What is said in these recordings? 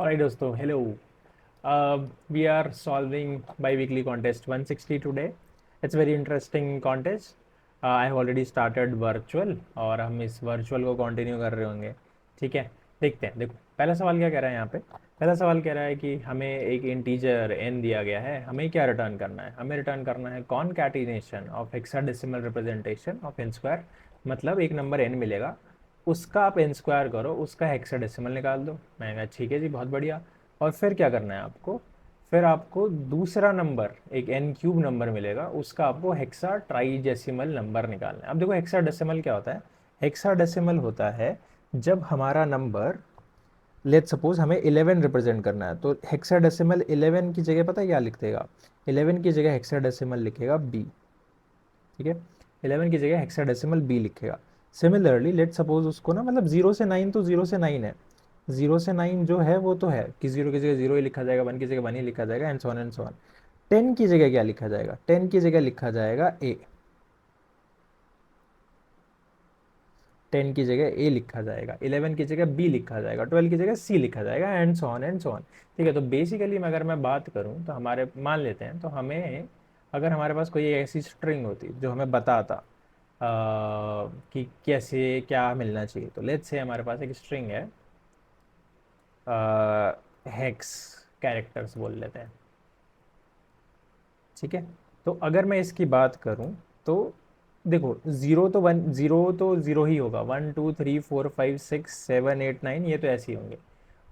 Alright दोस्तों, hello. We are solving bi-weekly contest 160 today. It's very interesting contest. I have already started virtual और हम इस virtual को continue कर रहे होंगे. ठीक है, देखते हैं. देखो, पहला सवाल क्या कह रहा है यहाँ पे. पहला सवाल कह रहा है कि हमें एक इंटीजर n दिया गया है. हमें क्या रिटर्न करना है? हमें रिटर्न करना है concatenation of hexadecimal representation of n square. मतलब एक नंबर n मिलेगा, उसका आप n स्क्वायर करो, उसका हेक्साडेसिमल निकाल दो. मैंने कहा ठीक है जी, बहुत बढ़िया. और फिर क्या करना है आपको? फिर आपको दूसरा नंबर एक n क्यूब नंबर मिलेगा, उसका आपको हेक्सा ट्राइजेसिमल नंबर निकालना है. अब देखो हेक्साडेसिमल क्या होता है. हेक्साडेसिमल होता है जब हमारा नंबर, लेट सपोज हमें 11 रिप्रेजेंट करना है, तो हेक्साडेसिमल 11 की जगह पता है क्या लिख देगा? 11 की जगह हेक्साडेसिमल लिखेगा b. ठीक है, 11 की जगह हेक्साडेसिमल b लिखेगा. सिमिलरली लेट सपोज उसको ना, मतलब 0 से 9, तो 0 से 9 है. 0 से 9 जो है वो तो है कि 0 की जगह 0 ही लिखा जाएगा, 1 की जगह 1 ही लिखा जाएगा, and so on and so on. 10 की जगह क्या लिखा जाएगा? 10 की जगह लिखा जाएगा a. 10 की जगह a लिखा जाएगा, 11 की जगह b लिखा जाएगा, 12 की जगह c लिखा जाएगा, and so on and so on. ठीक है, तो बेसिकली अगर मैं बात करूं तो हमारे, मान लेते हैं, तो हमें, अगर हमारे पास कोई ऐसी स्ट्रिंग होती जो हमें बताता कि कैसे क्या मिलना चाहिए, तो लेट्स से हमारे पास एक स्ट्रिंग है, हेक्स कैरेक्टर्स बोल लेते हैं. ठीक है, तो अगर मैं इसकी बात करूं तो देखो, जीरो तो जीरो ही होगा. 1 2 3 4 5 6 7 8 9, ये तो ऐसे ही होंगे.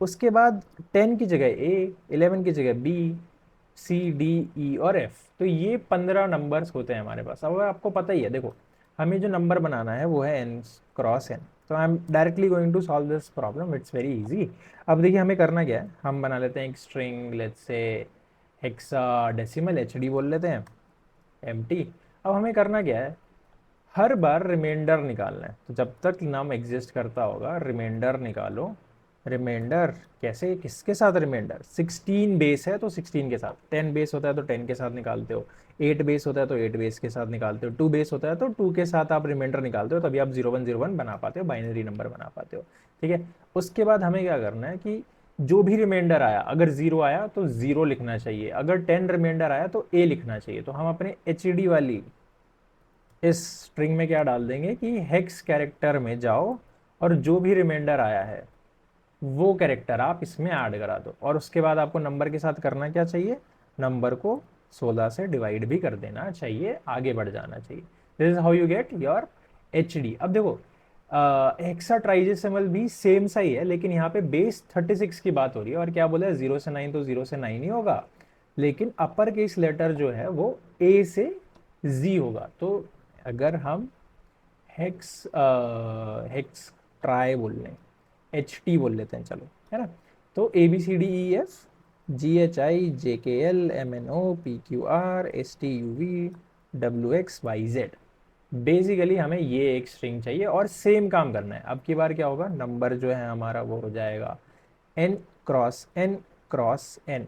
उसके बाद 10 की जगह ए, 11 की जगह बी, सी डी ई और एफ. तो ये 15 नंबर्स होते हैं हमारे पास. अब आपको पता ही है, देखो हमें जो नंबर बनाना है वो है एन क्रॉस एन. तो I am directly going to solve this problem. It's very easy. अब देखिए हमें करना क्या है. हम बना लेते हैं एक string, let's say hexa decimal H D बोल लेते हैं, एम टी. अब हमें करना क्या है, हर बार रिमाइंडर निकालना है. तो जब तक नम एग्जिस्ट करता होगा रिमाइंडर निकालो. रिमाइंडर कैसे, किसके साथ रिमाइंडर? 16 बेस है तो 16 के साथ, 10 बेस होता है तो 10 के साथ निकालते हो, 8 बेस होता है तो 8 बेस के साथ निकालते हो, 2 बेस होता है तो 2 के साथ आप रिमाइंडर निकालते हो, तभी आप 0101 बना पाते हो, बाइनरी नंबर बना पाते हो. ठीक है, उसके बाद हमें क्या करना है कि जो भी रिमाइंडर आया, अगर 0 आया तो 0 लिखना चाहिए, अगर 10 रिमाइंडर आया तो a लिखना चाहिए. तो हम अपने एच वाली इस स्ट्रिंग में क्या डाल देंगे कि हेक्स कैरेक्टर में जाओ और जो भी रिमाइंडर आया है वो कैरेक्टर आप इसमें ऐड करा दो. और उसके बाद आपको नंबर के साथ करना क्या चाहिए? नंबर को 16 से डिवाइड भी कर देना चाहिए, आगे बढ़ जाना चाहिए. This is how you get your H D. अब देखो हेक्सा ट्राइजेसिमल भी सेम सा ही है, लेकिन यहाँ पे बेस 36 की बात हो रही है. और क्या बोला है, 0 से 9, तो 0 से 9 ही होगा, लेकिन अपर केस लेटर जो है वो ए से जी होगा. तो अगर हम हेक्स हेक्स ट्राई बोल लें, एच टी बोल लेते हैं, चलो, है ना. तो A B C D E F G H I J K L M N O P Q R S T U V W X Y Z. Basically हमें ये एक स्ट्रिंग चाहिए और सेम काम करना है. अब की बार क्या होगा, नंबर जो है हमारा वो हो जाएगा N cross N cross N,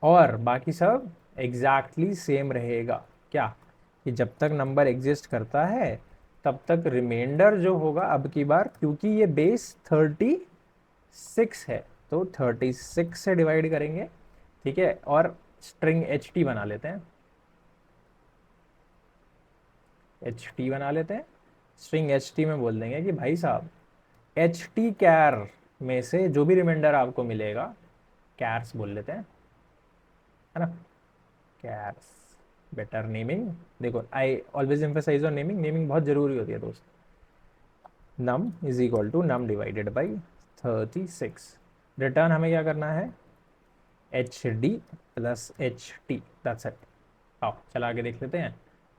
और बाकी सब एग्जैक्टली सेम रहेगा. क्या, कि जब तक नंबर एग्जिस्ट करता है तब तक रिमाइंडर जो होगा, अब की बार क्योंकि ये बेस 36 है तो 36 से डिवाइड करेंगे. ठीक है, और स्ट्रिंग एच टी बना लेते हैं, एच टी बना लेते हैं. स्ट्रिंग एच टी में बोल देंगे कि भाई साहब एच टी कैर में से जो भी रिमाइंडर आपको मिलेगा, कैर्स बोल लेते हैं, है ना, कैर्स. Better naming. देखो I always emphasize on naming. Naming बहुत जरूरी होती है दोस्त. Num is equal to num divided by 36. Return हमें क्या करना है, H D plus H T, that's it. आओ चला के देख लेते हैं.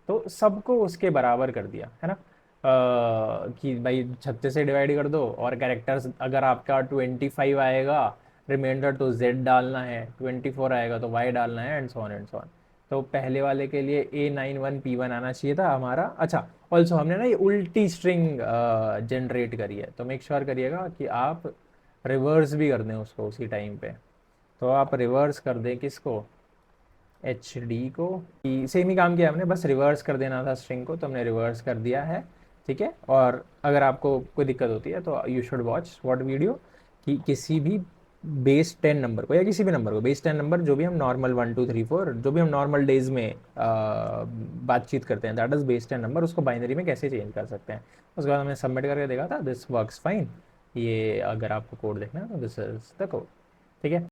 तो सबको उसके बराबर कर दिया, है ना. कि भाई 36 से डिवाइड कर दो, और कैरेक्टर्स अगर आपका 25 आएगा रिमाइंडर तो z डालना है, 24 आएगा तो y डालना है, and so on and so on. तो पहले वाले के लिए A91P1 आना चाहिए था हमारा. अच्छा, ऑल्सो हमने ना ये उल्टी स्ट्रिंग जनरेट करी है, तो मेक श्योर करिएगा कि आप रिवर्स भी कर दें उसको उसी टाइम पे. तो आप रिवर्स कर दें किसको, एच डी को. सेम ही काम किया हमने, बस रिवर्स कर देना था स्ट्रिंग को, तो हमने रिवर्स कर दिया है. ठीक है। और अगर आपको कोई दिक्कत होती है तो you should watch what video, कि किसी भी बेस 10 नंबर को या किसी भी नंबर को, बेस 10 नंबर जो भी हम नॉर्मल 1 2 3 4 जो भी हम नॉर्मल डेज में बातचीत करते हैं, दैट इज बेस 10 नंबर, उसको बाइनरी में कैसे चेंज कर सकते हैं। उसके बाद हमने सबमिट करके देखा था, दिस वर्क्स फाइन। ये अगर आपको कोड देखना है तो दिस इज द कोड। ठीक है।